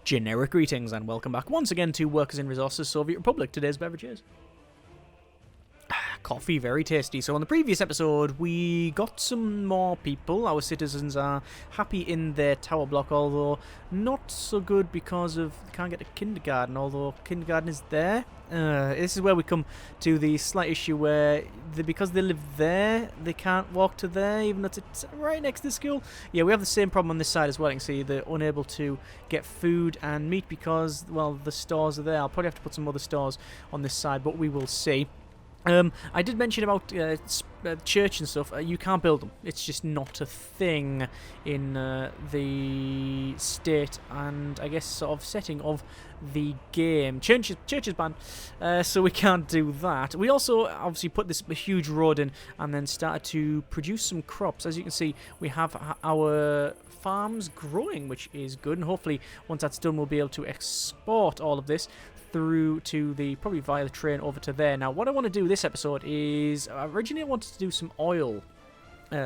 Generic greetings and welcome back once again to Workers in Resources Soviet Republic. Today's beverage is coffee, very tasty. So on the previous episode we got some more people. Our citizens are happy in their tower block, although not so good because of they can't get to kindergarten, although kindergarten is there. This is where we come to the slight issue where because they live there, they can't walk to there, even though it's right next to the school. Yeah, we have the same problem on this side as well. You can see they're unable to get food and meat because, well, the stores are there. I'll probably have to put some other stores on this side, but we will see. I did mention about church and stuff. You can't build them. It's just not a thing in the state and I guess sort of setting of the game. Church is banned, so we can't do that. We also obviously put this huge road in and then started to produce some crops. As you can see, we have our farms growing, which is good, and hopefully once that's done we'll be able to export all of this through to probably via the train over to there. Now what I want to do this episode is, originally I wanted to do some oil,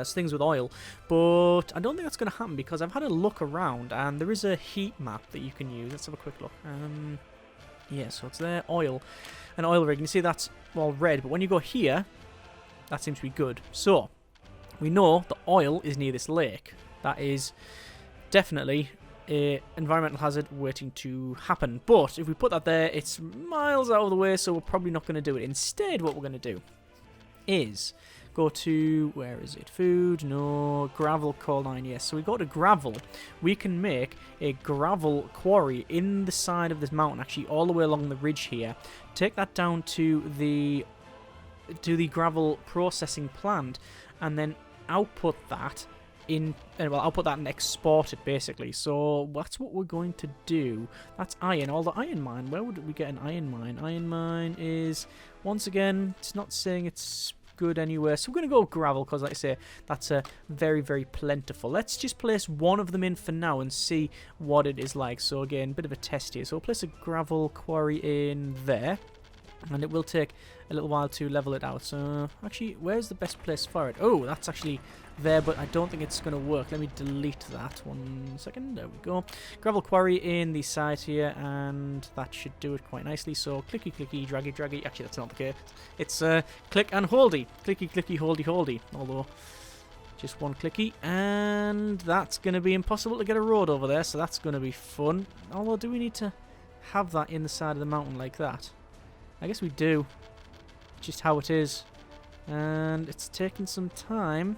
things with oil, but I don't think that's going to happen because I've had a look around and there is a heat map that you can use. Let's have a quick look. Yeah, so it's there, oil, an oil rig. You see that's all red, but when you go here, that seems to be good. So we know the oil is near this lake. That is definitely a environmental hazard waiting to happen, but if we put that there, it's miles out of the way, so we're probably not going to do it. Instead, what we're going to do is go to, where is it, food, no, gravel, coal mine, yes. So we go to gravel. We can make a gravel quarry in the side of this mountain, actually all the way along the ridge here. Take that down to the gravel processing plant and then output that I'll put that and export it basically. So that's what we're going to do. That's iron. All the iron mine. Where would we get an iron mine? Iron mine is, once again, it's not saying it's good anywhere. So we're going to go gravel because, like I say, that's very, very plentiful. Let's just place one of them in for now and see what it is like. So again, bit of a test here. So we'll place a gravel quarry in there. And it will take a little while to level it out. So, actually, where's the best place for it? Oh, that's actually there, but I don't think it's going to work. Let me delete that. 1 second. There we go. Gravel quarry in the side here, and that should do it quite nicely. So, clicky, clicky, draggy, draggy. Actually, that's not the case. It's click and holdy. Clicky, clicky, holdy, holdy. Although, just one clicky. And that's going to be impossible to get a road over there, so that's going to be fun. Although, do we need to have that in the side of the mountain like that? I guess we do. Just how it is. And it's taking some time.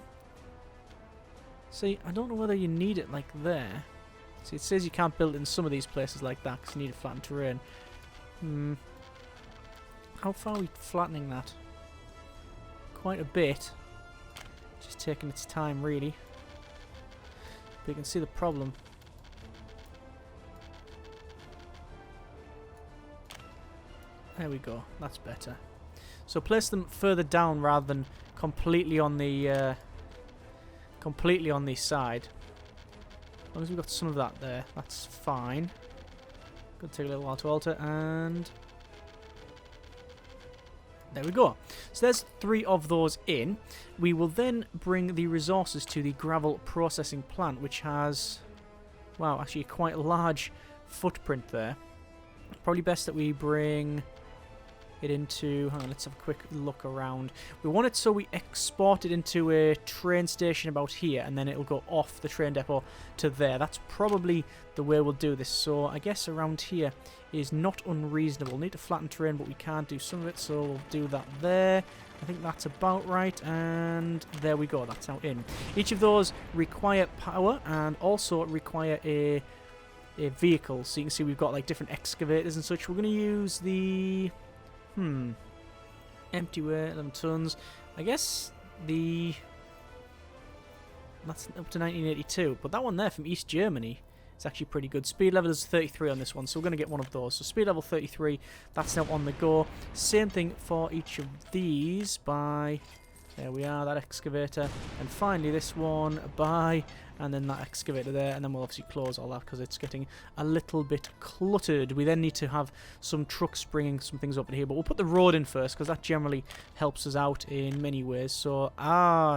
See, I don't know whether you need it like there. See, it says you can't build it in some of these places like that because you need a flattened terrain. How far are we flattening that? Quite a bit. Just taking its time, really. But you can see the problem. There we go. That's better. So place them further down rather than completely on the side. As long as we've got some of that there, that's fine. Could take a little while to alter, and there we go. So there's 3 of those in. We will then bring the resources to the gravel processing plant, which has, wow, actually quite a large footprint there. Probably best that we bring it into, hang on, let's have a quick look around. We want it so we export it into a train station about here, and then it'll go off the train depot to there. That's probably the way we'll do this. So I guess around here is not unreasonable. Need to flatten terrain, but we can't do some of it, so we'll do that there. I think that's about right, and there we go. That's now in. Each of those require power and also require a vehicle. So you can see we've got like different excavators and such. We're going to use the empty weight, 11 tons. I guess that's up to 1982, but that one there from East Germany is actually pretty good. Speed level is 33 on this one, so we're going to get one of those. So speed level 33, that's now on the go. Same thing for each of these by There we are, that excavator. And finally this one, by, and then that excavator there. And then we'll obviously close all that because it's getting a little bit cluttered. We then need to have some trucks bringing some things up in here. But we'll put the road in first because that generally helps us out in many ways. So,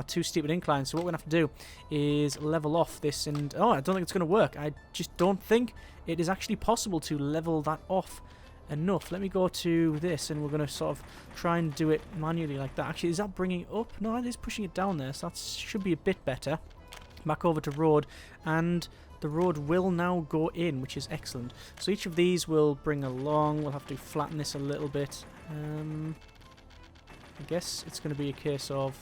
too steep an incline. So what we're going to have to do is level off this. And, I don't think it's going to work. I just don't think it is actually possible to level that off enough. Let me go to this and we're going to sort of try and do it manually like that. Actually, is that bringing it up? No, it is pushing it down there, so that should be a bit better. Back over to road, and the road will now go in, which is excellent. So each of these will bring along. We'll have to flatten this a little bit. I guess it's going to be a case of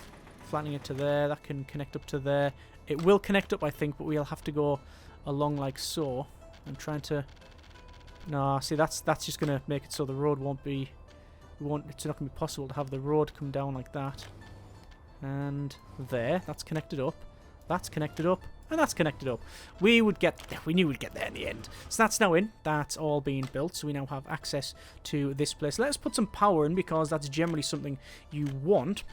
flattening it to there. That can connect up to there. It will connect up, I think, but we'll have to go along like so. I'm trying to... No, see, that's just going to make it so the road won't be... It's not going to be possible to have the road come down like that. And there, that's connected up. That's connected up. And that's connected up. We knew we'd get there in the end. So that's now in. That's all being built. So we now have access to this place. Let's put some power in because that's generally something you want.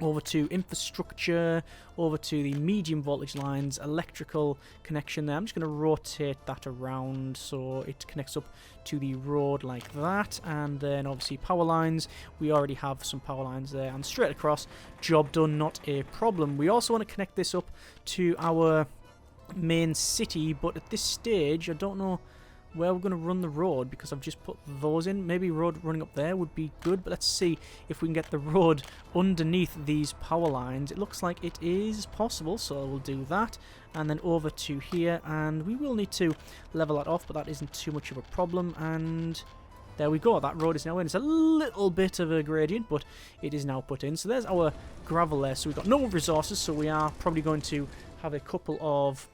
Over to infrastructure, over to the medium voltage lines, electrical connection there. I'm just going to rotate that around so it connects up to the road like that. And then obviously power lines. We already have some power lines there. And straight across, job done, not a problem. We also want to connect this up to our main city, but at this stage, I don't know where we're going to run the road because I've just put those in. Maybe road running up there would be good, but let's see if we can get the road underneath these power lines. It looks like it is possible, so we'll do that. And then over to here, and we will need to level that off, but that isn't too much of a problem. And there we go, that road is now in. It's a little bit of a gradient, but it is now put in. So there's our gravel there. So we've got no resources, so we are probably going to have a couple of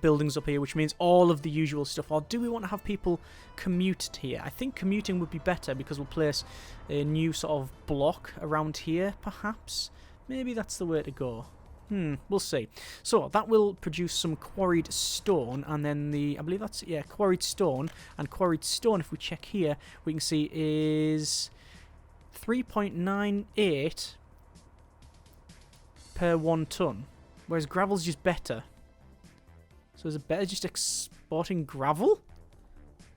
buildings up here, which means all of the usual stuff. Or do we want to have people commute here? I think commuting would be better because we'll place a new sort of block around here, perhaps. Maybe that's the way to go. We'll see. So that will produce some quarried stone, and then I believe that's, yeah, quarried stone. And quarried stone, if we check here, we can see is 3.98 per 1 ton, whereas gravel's just better. So is it better just exporting gravel?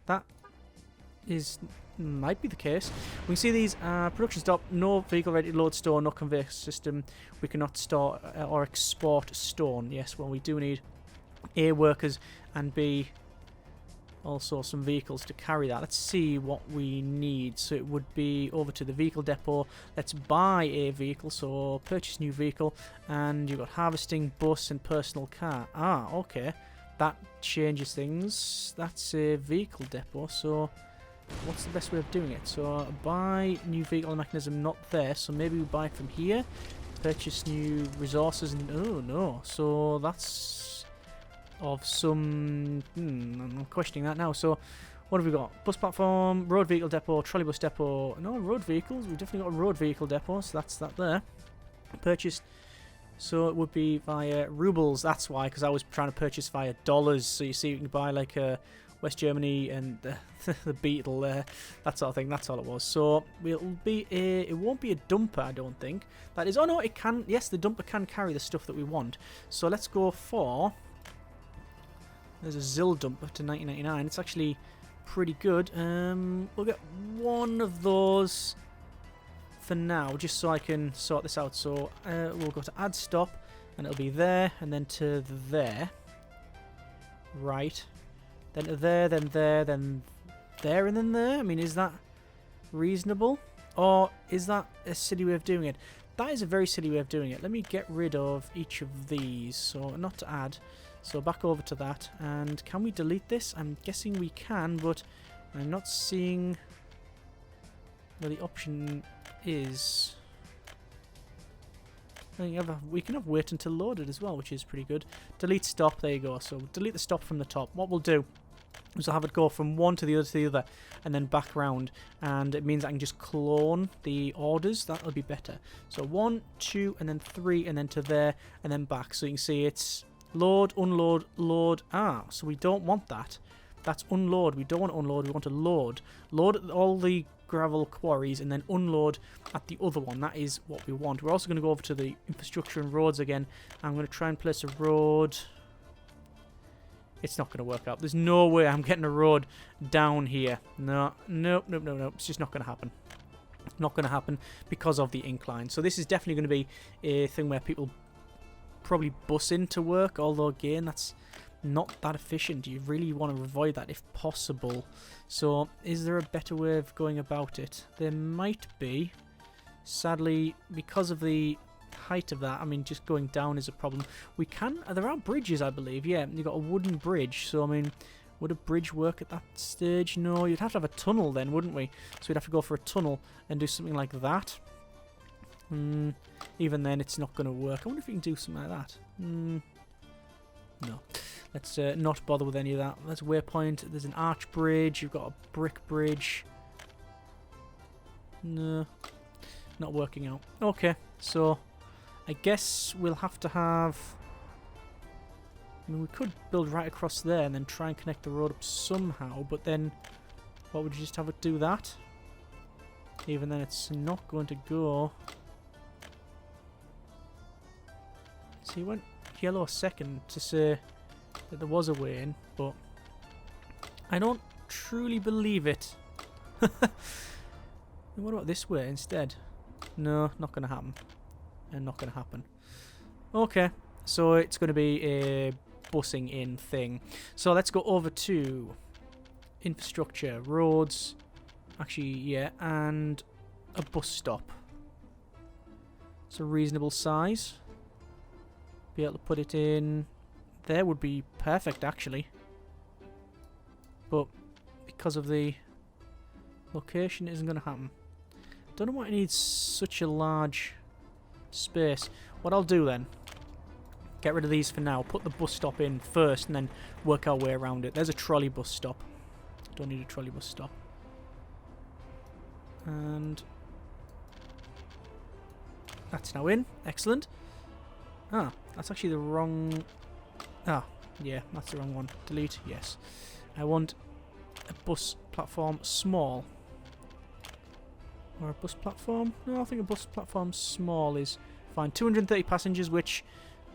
That might be the case. We can see these production stop, no vehicle ready to load stone, no conveyor system. We cannot store or export stone. Yes, well, we do need A, workers, and B, also some vehicles to carry that. Let's see what we need. So it would be over to the vehicle depot. Let's buy a vehicle. So purchase new vehicle, and you've got harvesting, bus, and personal car. Okay. That changes things. That's a vehicle depot, so what's the best way of doing it? So buy new vehicle mechanism, not there, so maybe we buy it from here. Purchase new resources, and oh no, so that's of some... I'm questioning that now. So what have we got? Bus platform, road vehicle depot, trolley bus depot. No, road vehicles. We've definitely got a road vehicle depot, so that's that there. Purchased. So it would be via rubles, that's why, because I was trying to purchase via dollars. So you see, you can buy like West Germany and the Beetle there, that sort of thing. That's all it was. So it won't be a dumper, I don't think. That is, oh no, it can. Yes, the dumper can carry the stuff that we want. So let's go for. There's a ZIL dumper to 1999. It's actually pretty good. We'll get one of those for now, just so I can sort this out. So we'll go to add stop, and it'll be there, and then to there. Right. Then to there, then there, then there, and then there. I mean, is that reasonable? Or is that a silly way of doing it? That is a very silly way of doing it. Let me get rid of each of these. So not to add. So back over to that. And can we delete this? I'm guessing we can, but I'm not seeing where the option is. We can have wait until loaded as well, which is pretty good. Delete stop, there you go. So delete the stop from the top. What we'll do is I'll have it go from one to the other, and then back round, and it means I can just clone the orders. That'll be better. So 1, 2, and then 3, and then to there, and then back. So you can see it's load, unload, load. So we don't want that. That's unload. We don't want to unload. We want to load. Load all the gravel quarries and then unload at the other one. That is what we want. We're also going to go over to the infrastructure and roads again. I'm going to try and place a road. It's not going to work out. There's no way I'm getting a road down here. No, nope, nope, nope, nope. It's just not going to happen. Not going to happen because of the incline. So this is definitely going to be a thing where people probably bus into work, although again, that's not that efficient. You really want to avoid that if possible. So is there a better way of going about it? There might be. Sadly, because of the height of that, I mean, just going down is a problem. We can, there are bridges, I believe. Yeah, you've got a wooden bridge. So I mean, would a bridge work at that stage? No, you'd have to have a tunnel then, wouldn't we? So we'd have to go for a tunnel and do something like that. Even then, it's not going to work. I wonder if we can do something like that. No. Let's not bother with any of that. Let's waypoint. There's an arch bridge. You've got a brick bridge. No. Not working out. Okay, so I guess we'll have to have... I mean, we could build right across there and then try and connect the road up somehow, but then what, would you just have it do that? Even then, it's not going to go. See, it went yellow a second to say that there was a way in, but I don't truly believe it. What about this way instead? No, not going to happen. And not going to happen. Okay, so it's going to be a busing in thing. So let's go over to infrastructure, roads, actually, yeah, and a bus stop. It's a reasonable size. Be able to put it in there would be perfect, actually. But because of the location, it isn't going to happen. Don't know why it needs such a large space. What I'll do then, get rid of these for now, put the bus stop in first and then work our way around it. There's a trolley bus stop. Don't need a trolley bus stop. And that's now in. Excellent. Ah, that's actually the wrong... Ah, yeah, that's the wrong one. Delete, yes. I want a bus platform small. Or a bus platform? No, I think a bus platform small is fine. 230 passengers, which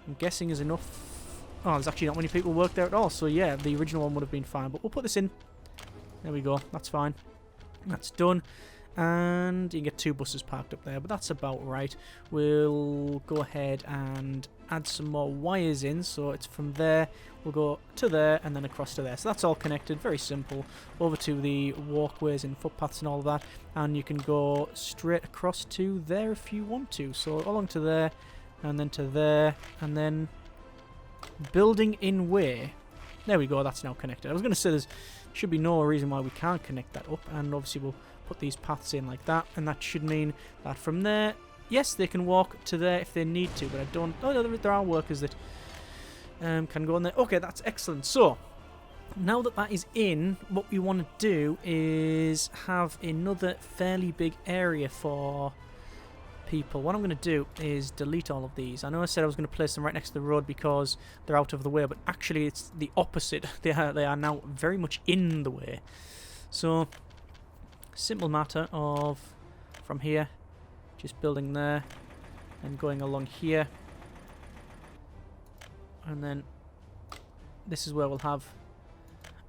I'm guessing is enough. Oh, there's actually not many people work there at all. So yeah, the original one would have been fine. But we'll put this in. There we go. That's fine. That's done. And you can get 2 buses parked up there, but that's about right. We'll go ahead and add some more wires in, so it's from there, we'll go to there, and then across to there. So that's all connected, very simple. Over to the walkways and footpaths and all of that, and you can go straight across to there if you want to. So along to there, and then to there, and then building in way. There we go, that's now connected. I was going to say there should be no reason why we can't connect that up, and obviously we'll put these paths in like that, and that should mean that from there, yes, they can walk to there if they need to, but I don't... Oh, no, there are workers that can go in there. Okay, that's excellent. So, now that that is in, what we want to do is have another fairly big area for people. What I'm going to do is delete all of these. I know I said I was going to place them right next to the road because they're out of the way, but actually it's the opposite. They are now very much in the way. So... simple matter of from here just building there and going along here, and then this is where we'll have,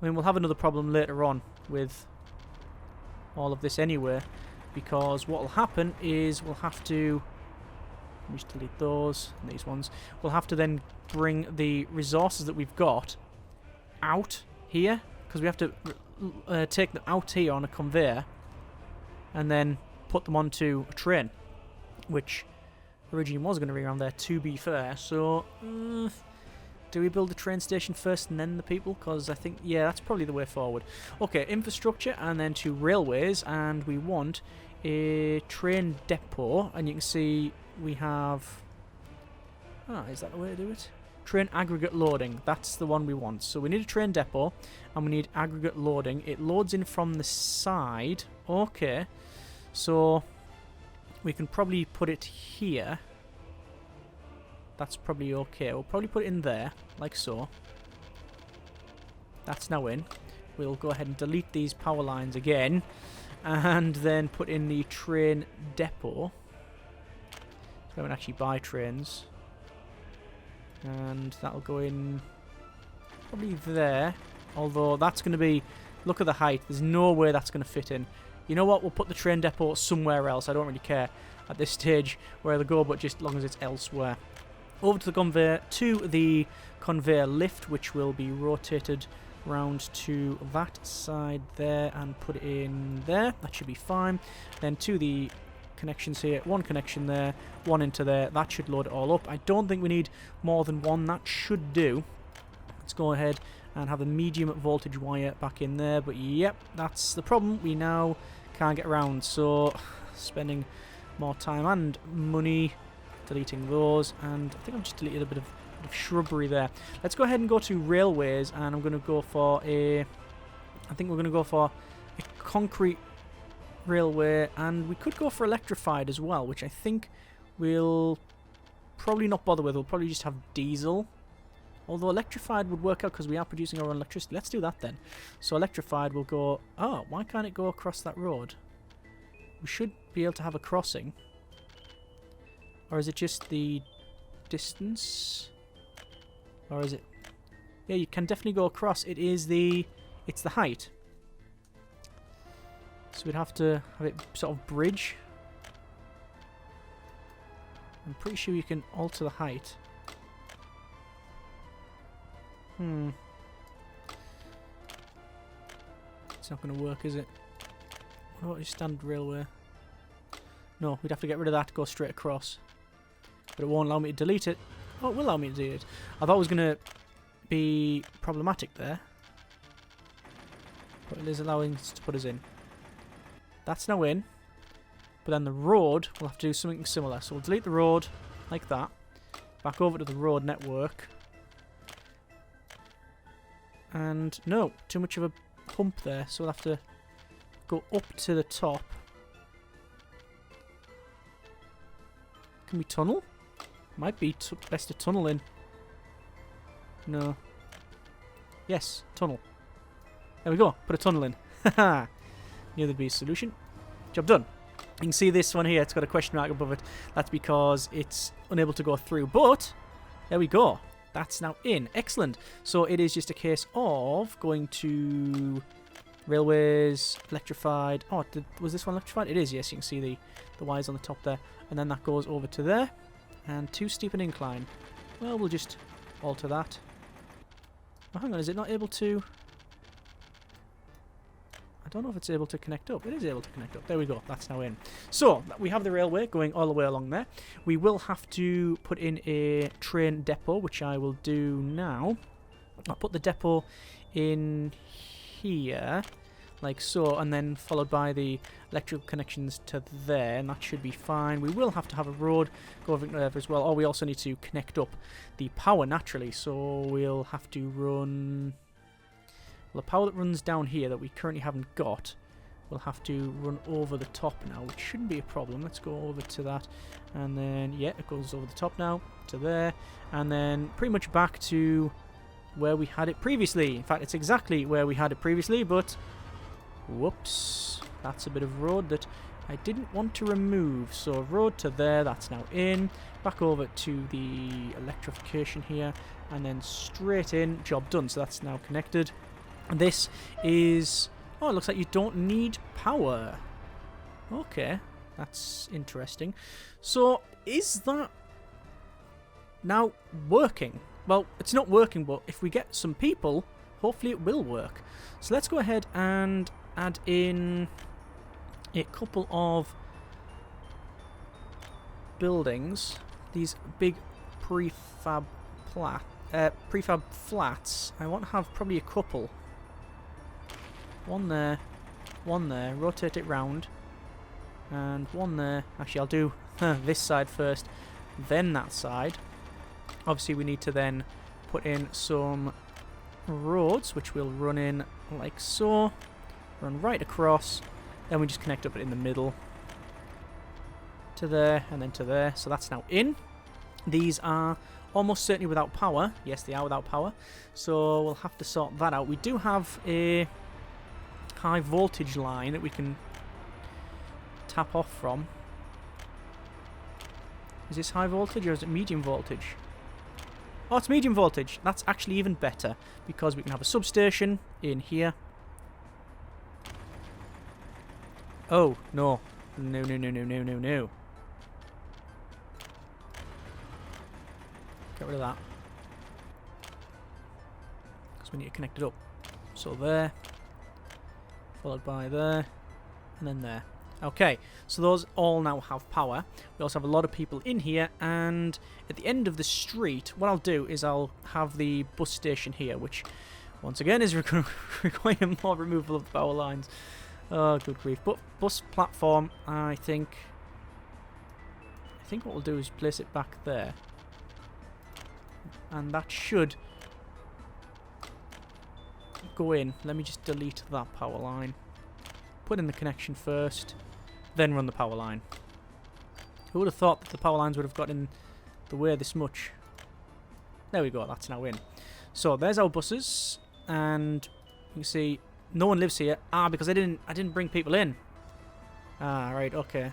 I mean, we'll have another problem later on with all of this anyway, because what will happen is we'll have to, let me just delete those and these ones, we'll have to then bring the resources that we've got out here, because we have to take them out here on a conveyor and then put them onto a train, which originally was going to be around there, to be fair. So do we build the train station first and then the people? Because I think, yeah, that's probably the way forward. Okay, infrastructure and then to railways, and we want a train depot, and you can see we have... Ah, is that the way to do it? Train aggregate loading, that's the one we want. So we need a train depot and we need aggregate loading. It loads in from the side. Okay, so we can probably put it here. That's probably okay. We'll probably put it in there, like so. That's now in. We'll go ahead and delete these power lines again. and then put in the train depot. So I can actually buy trains. And that'll go in probably there. Although that's going to be... Look at the height. There's no way that's going to fit in. You know what? We'll put the train depot somewhere else. I don't really care at this stage where they go, but just as long as it's elsewhere. Over to the conveyor, to the conveyor lift, which will be rotated round to that side there and put it in there. That should be fine. Then to the connections here. One connection there, one into there. That should load it all up. I don't think we need more than one. That should do. Let's go ahead and have a medium voltage wire back in there. But yep, that's the problem. We now can't get around. So spending more time and money deleting those. And I think I've just deleted a bit of shrubbery there. Let's go ahead and go to railways, and I'm going to go for a... I think we're going to go for a concrete railway, and we could go for electrified as well, which I think we'll probably not bother with. We'll probably just have diesel. Although electrified would work out because we are producing our own electricity. Let's do that then. So electrified will go... Oh, why can't it go across that road? We should be able to have a crossing. Or is it just the distance? Or is it... Yeah, you can definitely go across. It is the... It's the height. So we'd have to have it sort of bridge. I'm pretty sure you can alter the height. It's not going to work, is it? What about your standard railway? No, we'd have to get rid of that, go straight across. But it won't allow me to delete it. Oh, it will allow me to delete it. I thought it was going to be problematic there. But it is allowing us to put us in. That's now in. But then the road, we'll have to do something similar. So we'll delete the road, like that. Back over to the road network. And no, too much of a hump there. So we'll have to go up to the top. Can we tunnel? Might be best to tunnel in. No. Yes, tunnel. There we go. Put a tunnel in. Haha. Knew there'd be a solution. Job done. You can see this one here. It's got a question mark above it. That's because it's unable to go through. But there we go. That's now in. Excellent. So it is just a case of going to railways, electrified. Oh, was this one electrified? It is, yes. You can see the wires on the top there. And then that goes over to there. And too steep an incline. Well, we'll just alter that. Oh, hang on. Is it not able to... I don't know if it's able to connect up. It is able to connect up. There we go. That's now in. So, we have the railway going all the way along there. We will have to put in a train depot, which I will do now. I'll put the depot in here, like so, and then followed by the electrical connections to there, and that should be fine. We will have to have a road go over there as well. Oh, we also need to connect up the power, naturally, so we'll have to run... Well, the power that runs down here that we currently haven't got, we'll have to run over the top now, which shouldn't be a problem. Let's go over to that, and then, yeah, it goes over the top now, to there, and then pretty much back to where we had it previously. In fact, it's exactly where we had it previously, but, whoops, that's a bit of road that I didn't want to remove. So, road to there, that's now in, back over to the electrification here, and then straight in, job done. So that's now connected. This is... Oh, it looks like you don't need power. Okay, that's interesting. So, is that now working? Well, it's not working, but if we get some people, hopefully it will work. So let's go ahead and add in a couple of buildings. These big prefab flats. I want to have probably a couple. One there, rotate it round, and one there. Actually, I'll do this side first, then that side. Obviously, we need to then put in some roads, which we'll run in like so, run right across, then we just connect up it in the middle, to there, and then to there. So that's now in. These are almost certainly without power. Yes, they are without power, so we'll have to sort that out. We do have a high voltage line that we can tap off from. Is this high voltage or is it medium voltage? Oh, it's medium voltage. That's actually even better because we can have a substation in here. Oh, no. No, no, no, no, no, no, no. Get rid of that. Because we need to connect it up. So there. Followed by there. And then there. Okay, so those all now have power. We also have a lot of people in here, and at the end of the street, what I'll do is I'll have the bus station here, which, once again, is requiring more removal of the power lines. Oh, good grief. But bus platform, I think what we'll do is place it back there. And that should go in. Let me just delete that power line. Put in the connection first. Then run the power line. Who would have thought that the power lines would have got in the way this much? There we go, that's now in. So there's our buses, and you can see no one lives here. Ah, because I didn't bring people in. Ah, right, okay.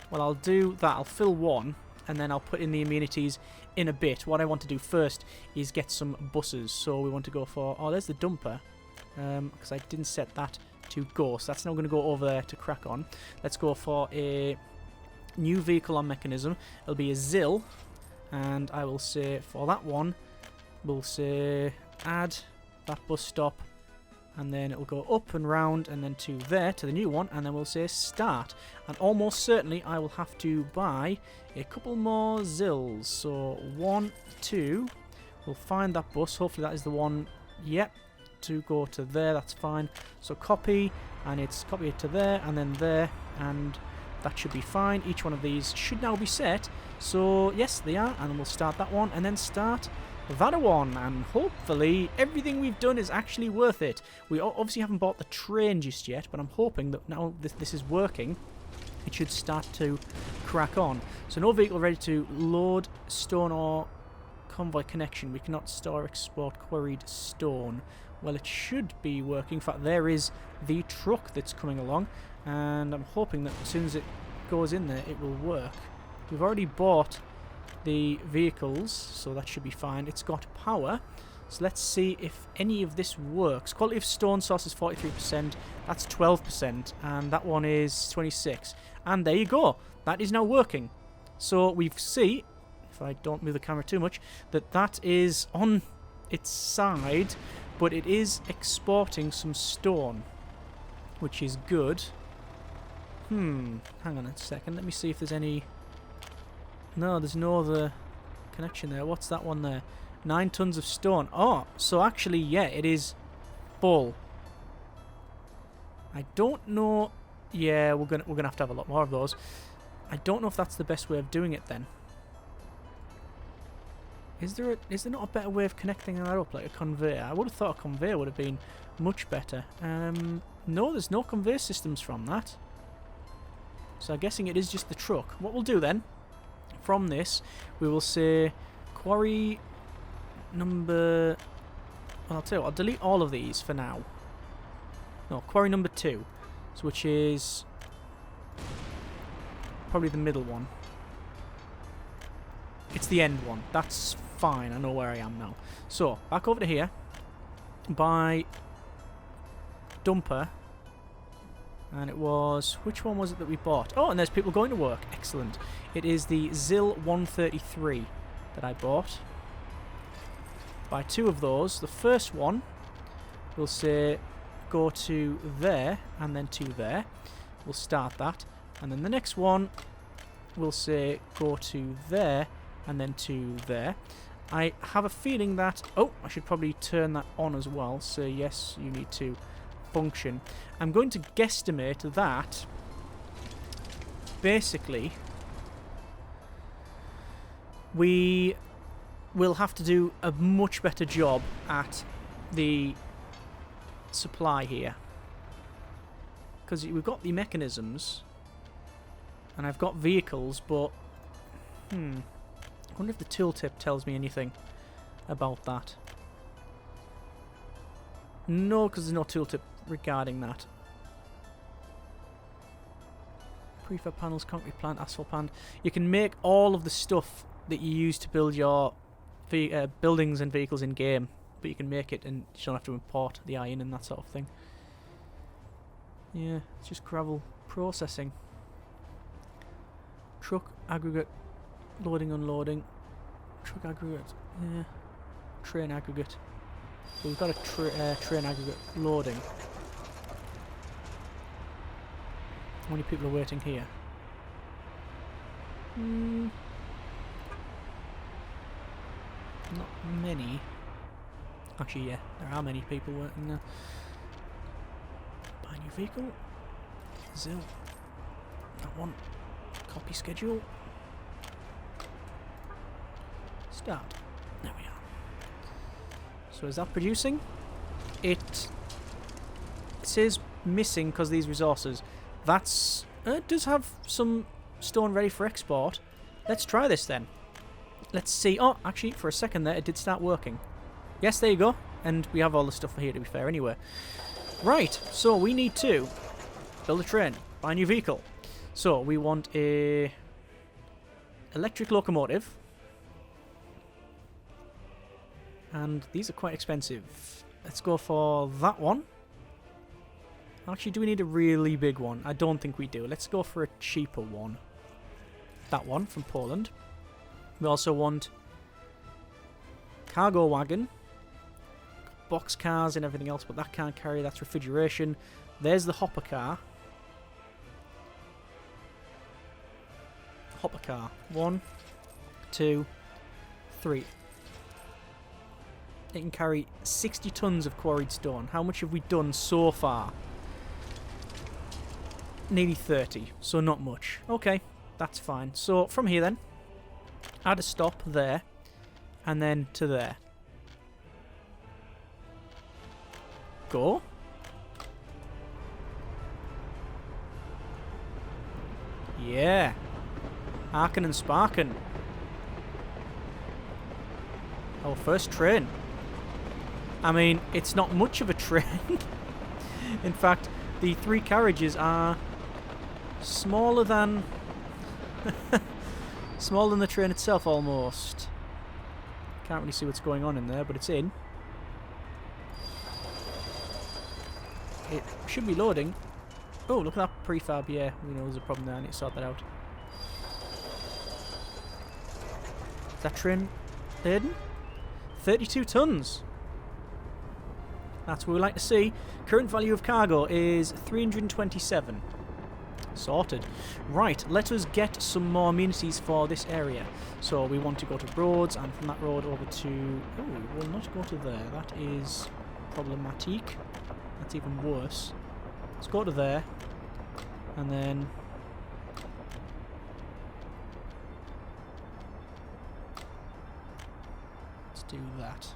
Well, I'll do that. I'll fill one, and then I'll put in the amenities in a bit. What I want to do first is get some buses. So we want to go for... Oh, there's the dumper. Because I didn't set that to go, so that's now going to go over there to crack on. Let's go for a new vehicle on mechanism. It'll be a ZIL, and I will say for that one, we'll say add that bus stop, and then it'll go up and round, and then to there, to the new one, and then we'll say start. And almost certainly I will have to buy a couple more ZILs. So 1, 2, we'll find that bus. Hopefully that is the one. Yep. To go to there, that's fine. So copy, and it's copy it to there, and then there, and that should be fine. Each one of these should now be set. So yes, they are, and we'll start that one, and then start that one, and hopefully everything we've done is actually worth it. We obviously haven't bought the train just yet, but I'm hoping that now this is working, it should start to crack on. So no vehicle ready to load stone or convoy connection. We cannot store or export quarried stone. Well, it should be working. In fact, there is the truck that's coming along, and I'm hoping that as soon as it goes in there, it will work. We've already bought the vehicles, so that should be fine. It's got power, so let's see if any of this works. Quality of stone source is 43%, that's 12%, and that one is 26%. And there you go, that is now working. So we see, if I don't move the camera too much, that is on its side, but it is exporting some stone, which is good. Hang on a second, let me see if there's any... No, there's no other connection there. What's that one there? 9 tons of stone. Oh, so actually, yeah, it is full. I don't know... Yeah, we're gonna have to have a lot more of those. I don't know if that's the best way of doing it then. Is there not a better way of connecting that up, like a conveyor? I would have thought a conveyor would have been much better. No, there's no conveyor systems from that. So I'm guessing it is just the truck. What we'll do then, from this, we will say quarry number... Well, I'll tell you what, I'll delete all of these for now. No, quarry number 2, so which is probably the middle one. It's the end one. That's fine. I know where I am now. So, back over to here. By dumper. And it was... Which one was it that we bought? Oh, and there's people going to work. Excellent. It is the ZIL 133 that I bought. Buy 2 of those. The first one, we'll say go to there and then to there. We'll start that. And then the next one, we'll say go to there and then to there. I have a feeling that... Oh, I should probably turn that on as well. So yes, you need to function. I'm going to guesstimate that basically we will have to do a much better job at the supply here. Because we've got the mechanisms and I've got vehicles, but... I wonder if the tooltip tells me anything about that. No, because there's no tooltip regarding that. Prefab panels, concrete plant, asphalt plant. You can make all of the stuff that you use to build your buildings and vehicles in game, but you can make it and you don't have to import the iron and that sort of thing. Yeah, it's just gravel processing. Truck aggregate, loading, unloading. Truck aggregate, yeah. Train aggregate. So we've got a train aggregate loading. How many people are waiting here? Not many. Actually, yeah, there are many people working there. Buy new vehicle. Zil. That one. Copy schedule. Start. There we are. So is that producing? It says missing because these resources. That's... it does have some stone ready for export. Let's try this then. Let's see. Oh, actually, for a second there, it did start working. Yes, there you go. And we have all the stuff for here, to be fair, anyway. Right, so we need to build a train, buy a new vehicle. So we want a electric locomotive. And these are quite expensive. Let's go for that one. Actually, do we need a really big one? I don't think we do. Let's go for a cheaper one. That one from Poland. We also want cargo wagon, box cars and everything else, but that can't carry. That's refrigeration. There's the hopper car. Hopper car. 1, 2, 3. It can carry 60 tons of quarried stone. How much have we done so far? Nearly 30, so not much. Okay, that's fine. So from here then, add a stop there, and then to there. Go. Yeah. Arkin and Sparkin. Our first train. I mean, it's not much of a train. In fact, the 3 carriages are smaller than smaller than the train itself almost. Can't really see what's going on in there, but it's in. It should be loading. Oh, look at that prefab. Yeah, we know there's a problem there. I need to sort that out. Is that train laden? 32 tons. That's what we like to see. Current value of cargo is 327. Sorted. Right, let us get some more amenities for this area. So we want to go to roads, and from that road over to... oh, we will not go to there. That is problematic. That's even worse. Let's go to there. And then... let's do that.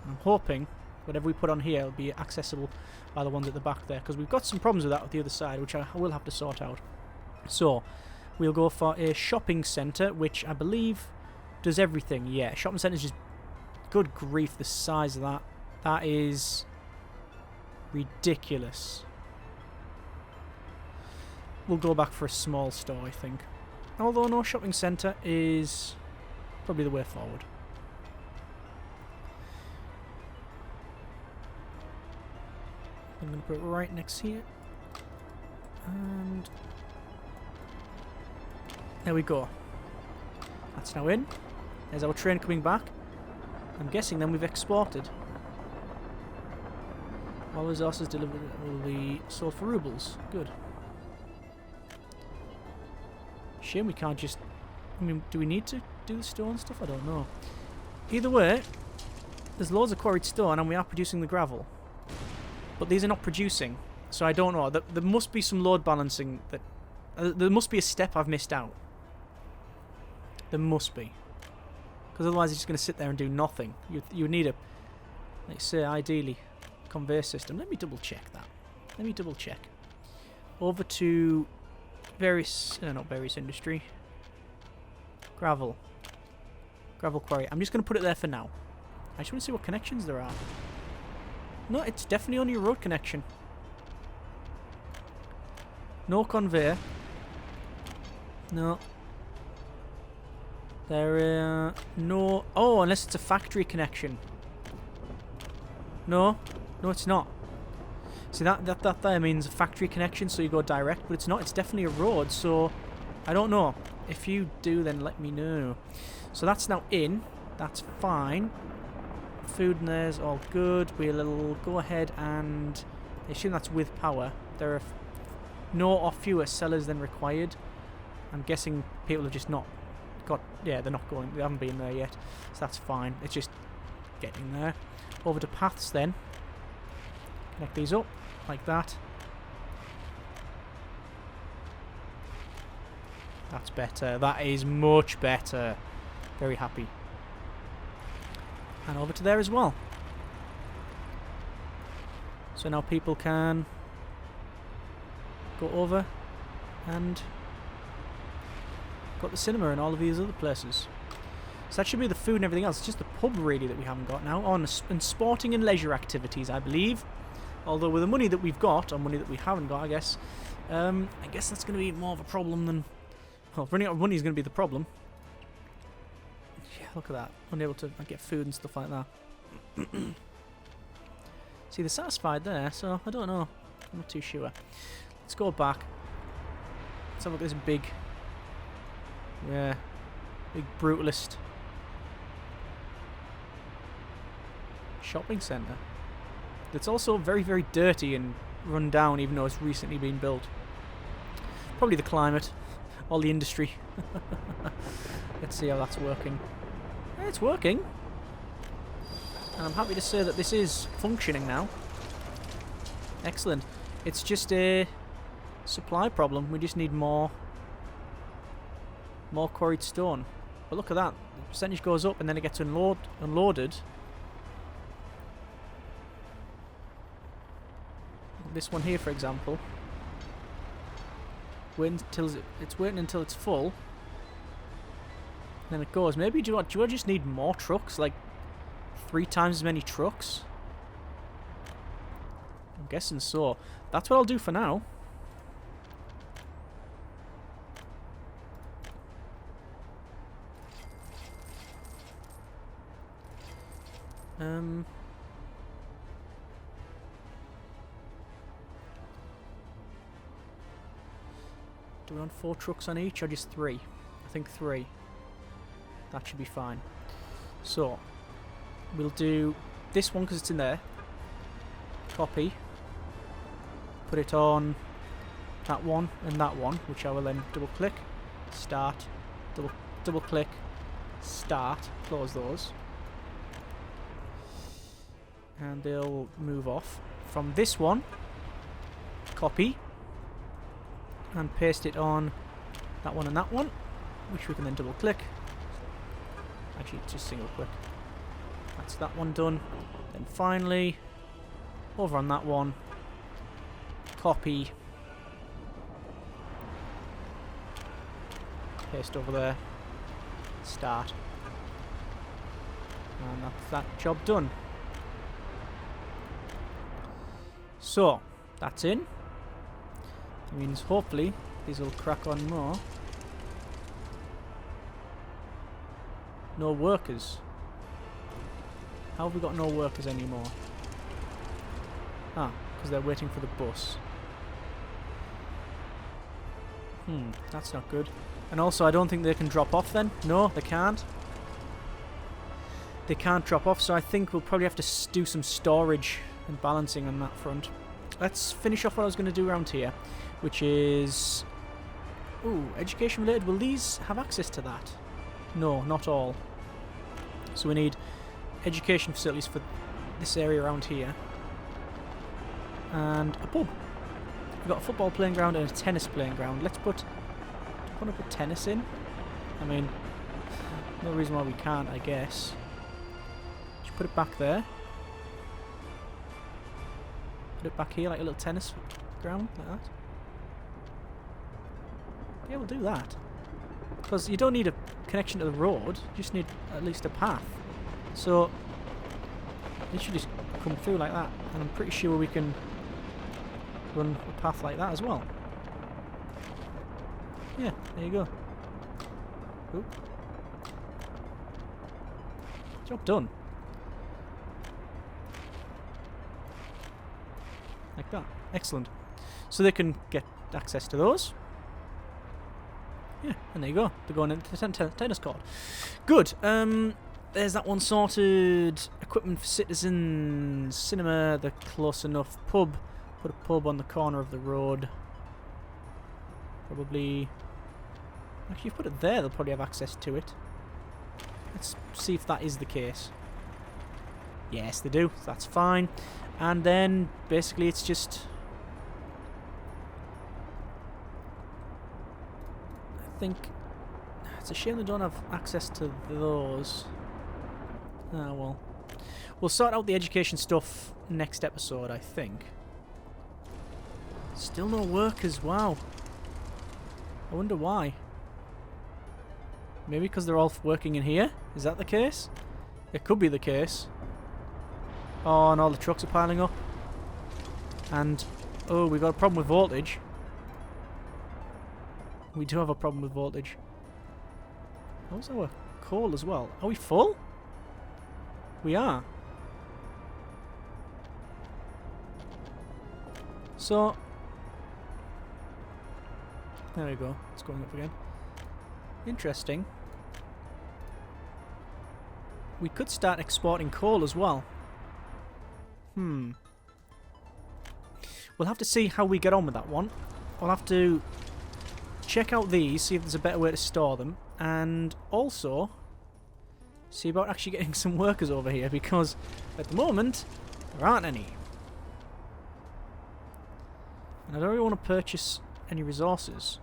I'm hoping whatever we put on here will be accessible by the ones at the back there, because we've got some problems with that at the other side, which I will have to sort out. So, we'll go for a shopping centre, which I believe does everything. Yeah, shopping centre is just... good grief, the size of that. That is ridiculous. We'll go back for a small store, I think. Although no, shopping centre is probably the way forward. I'm going to put it right next here. And there we go. That's now in. There's our train coming back. I'm guessing then we've exported. All resources delivered will be sold for rubles. Good. Shame we can't just... I mean, do we need to do the stone stuff? I don't know. Either way, there's loads of quarried stone and we are producing the gravel. But these are not producing, so I don't know. There must be some load balancing that... there must be a step I've missed out. There must be. Because otherwise it's just going to sit there and do nothing. You need a, let's say, ideally, conveyor system. Let me double check that. Let me double check. Over to various... not various industry. Gravel. Gravel quarry. I'm just going to put it there for now. I just want to see what connections there are. No, it's definitely only a road connection. No conveyor. No. There no... Oh, unless it's a factory connection. No. No, it's not. See, that there means a factory connection, so you go direct, but it's not. It's definitely a road, so... I don't know. If you do, then let me know. So that's now in. That's fine. Food in there's all good. We'll go ahead and... I assume that's with power. There are no or fewer sellers than required. I'm guessing people have just not got... Yeah, they're not going... They haven't been there yet. So that's fine. It's just getting there. Over to paths then. Connect these up. Like that. That's better. That is much better. Very happy. And over to there as well. So now people can go over and got the cinema and all of these other places. So that should be the food and everything else. It's just the pub really that we haven't got now. And sporting and leisure activities, I believe. Although with the money that we've got, or money that we haven't got, I guess that's going to be more of a problem than... Well, running out of money is going to be the problem. Yeah, look at that. Unable to get food and stuff like that. See, they're satisfied there, so I don't know. I'm not too sure. Let's go back. Let's have a look at this big... Yeah. Big brutalist shopping centre. It's also very, very dirty and run down, even though it's recently been built. Probably the climate. All the industry. Let's see how that's working. Yeah, it's working. And I'm happy to say that this is functioning now. Excellent. It's just a supply problem. We just need more quarried stone. But look at that. The percentage goes up and then it gets unloaded. This one here, for example. It's waiting until it's full. Then it goes. Maybe do I just need more trucks? Like 3 times as many trucks? I'm guessing so. That's what I'll do for now. Do we want 4 trucks on each or just 3? I think 3. That should be fine. So, we'll do this one because it's in there. Copy. Put it on that one and that one, which I will then double click. Start. Double click. Start. Close those. And they'll move off. From this one, copy. And paste it on that one and that one, which we can then double click. Actually, just single click. That's that one done. Then finally, over on that one, copy, paste over there, start. And that's that job done. So, that's in. That means hopefully these will crack on more. No workers. How have we got no workers anymore? Ah, because they're waiting for the bus. That's not good. And also I don't think they can drop off then. No, they can't. They can't drop off, so I think we'll probably have to do some storage and balancing on that front. Let's finish off what I was going to do around here, which is... Ooh, education related. Will these have access to that? No, not all. So we need education facilities for this area around here. And a pub. We've got a football playing ground and a tennis playing ground. Let's put... Do you want to put tennis in? I mean, no reason why we can't, I guess. Just put it back there. Put it back here like a little tennis ground, like that. Yeah, we'll do that. Because you don't need a connection to the road, you just need at least a path. So, it should just come through like that. And I'm pretty sure we can run a path like that as well. Yeah, there you go. Oop. Job done. Like that. Excellent. So they can get access to those. Yeah, and there you go. They're going into the tennis court. Good. There's that one sorted. Equipment for citizens. Cinema, they're close enough. Pub. Put a pub on the corner of the road. Probably... Actually, if you put it there, they'll probably have access to it. Let's see if that is the case. Yes, they do. That's fine. And then, basically, it's just... I think... It's a shame they don't have access to those. Ah, well. We'll sort out the education stuff next episode, I think. Still no workers, wow. I wonder why. Maybe because they're all working in here? Is that the case? It could be the case. Oh, and all the trucks are piling up. And, oh, we got a problem with voltage. We do have a problem with voltage. How's our coal as well? Are we full? We are. So, there we go. It's going up again. Interesting. We could start exporting coal as well. We'll have to see how we get on with that one. We'll have to check out these, see if there's a better way to store them, and also see about actually getting some workers over here, because at the moment there aren't any. And I don't really want to purchase any resources.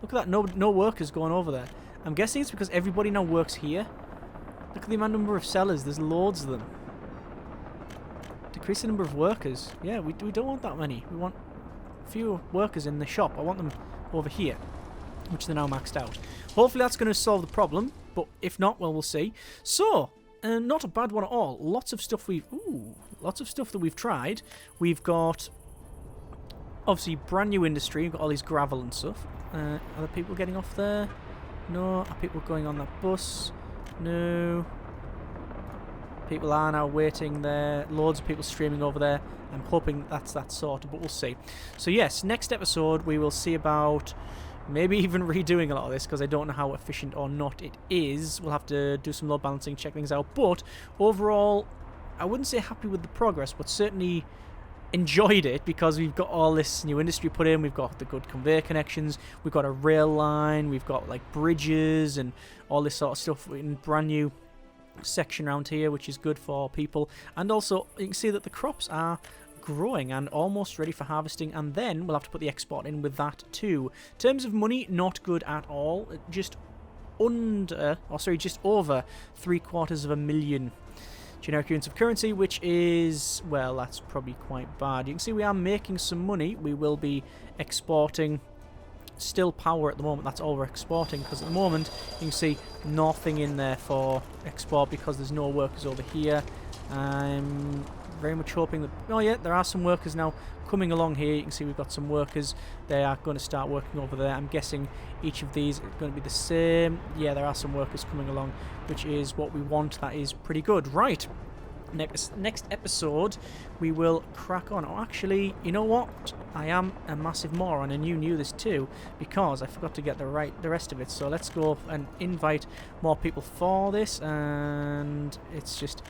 Look at that, no workers going over there. I'm guessing it's because everybody now works here. Look at the amount number of sellers, there's loads of them. Decrease the number of workers. Yeah, we don't want that many. We want fewer workers in the shop. I want them over here, which they're now maxed out. Hopefully that's going to solve the problem, but if not, well, we'll see. So, not a bad one at all. Lots of stuff lots of stuff that we've tried. We've got, obviously, brand new industry. We've got all these gravel and stuff. Are there people getting off there? No. Are people going on that bus? No. People are now waiting there. Loads of people streaming over there. I'm hoping that's that sorted, but we'll see. So yes, next episode we will see about maybe even redoing a lot of this, because I don't know how efficient or not it is. We'll have to do some load balancing, check things out. But overall, I wouldn't say happy with the progress, but certainly enjoyed it, because we've got all this new industry put in. We've got the good conveyor connections. We've got a rail line. We've got like bridges and all this sort of stuff in brand new section around here, which is good for people. And also you can see that the crops are growing and almost ready for harvesting, and then we'll have to put the export in with that too. In terms of money, not good at all. Just over 750,000 generic units of currency, which is, well, that's probably quite bad. You can see we are making some money. We will be exporting still power at the moment. That's all we're exporting, because at the moment you can see nothing in there for export because there's no workers over here. I'm very much hoping that, oh yeah, there are some workers now coming along here. You can see we've got some workers. They are going to start working over there. I'm guessing each of these is going to be the same. Yeah, there are some workers coming along, which is what we want. That is pretty good. Right. Next episode, we will crack on. Oh, actually, you know what? I am a massive moron, and you knew this too, because I forgot to get the rest of it. So let's go and invite more people for this, and it's just,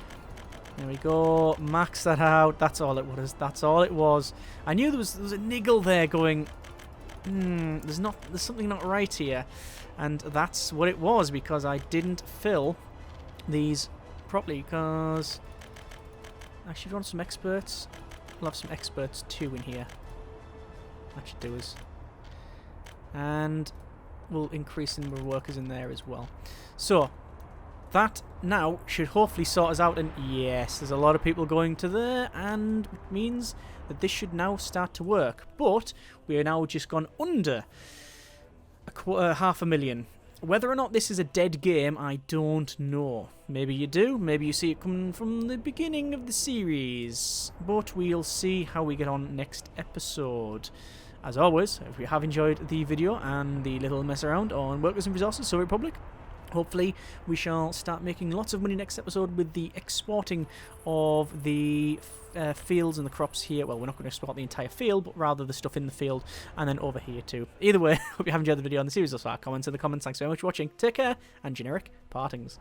there we go. Max that out. That's all it was. That's all it was. I knew there was a niggle there going, there's something not right here, and that's what it was, because I didn't fill these properly. Because actually, if you want some experts, we'll have some experts too in here. That should do us. And we'll increase the number of workers in there as well. So that now should hopefully sort us out. And yes, there's a lot of people going to there, and it means that this should now start to work. But we are now just gone under 500,000. Whether or not this is a dead game, I don't know. Maybe you do. Maybe you see it coming from the beginning of the series. But we'll see how we get on next episode. as always, if you have enjoyed the video and the little mess around on Workers and Resources, Soviet Republic, hopefully we shall start making lots of money next episode with the exporting of the fields and the crops here. Well, we're not going to export the entire field, but rather the stuff in the field and then over here too. Either way, hope you have enjoyed the video and the series thus far. Comments in the comments. Thanks very much for watching. Take care, and generic partings.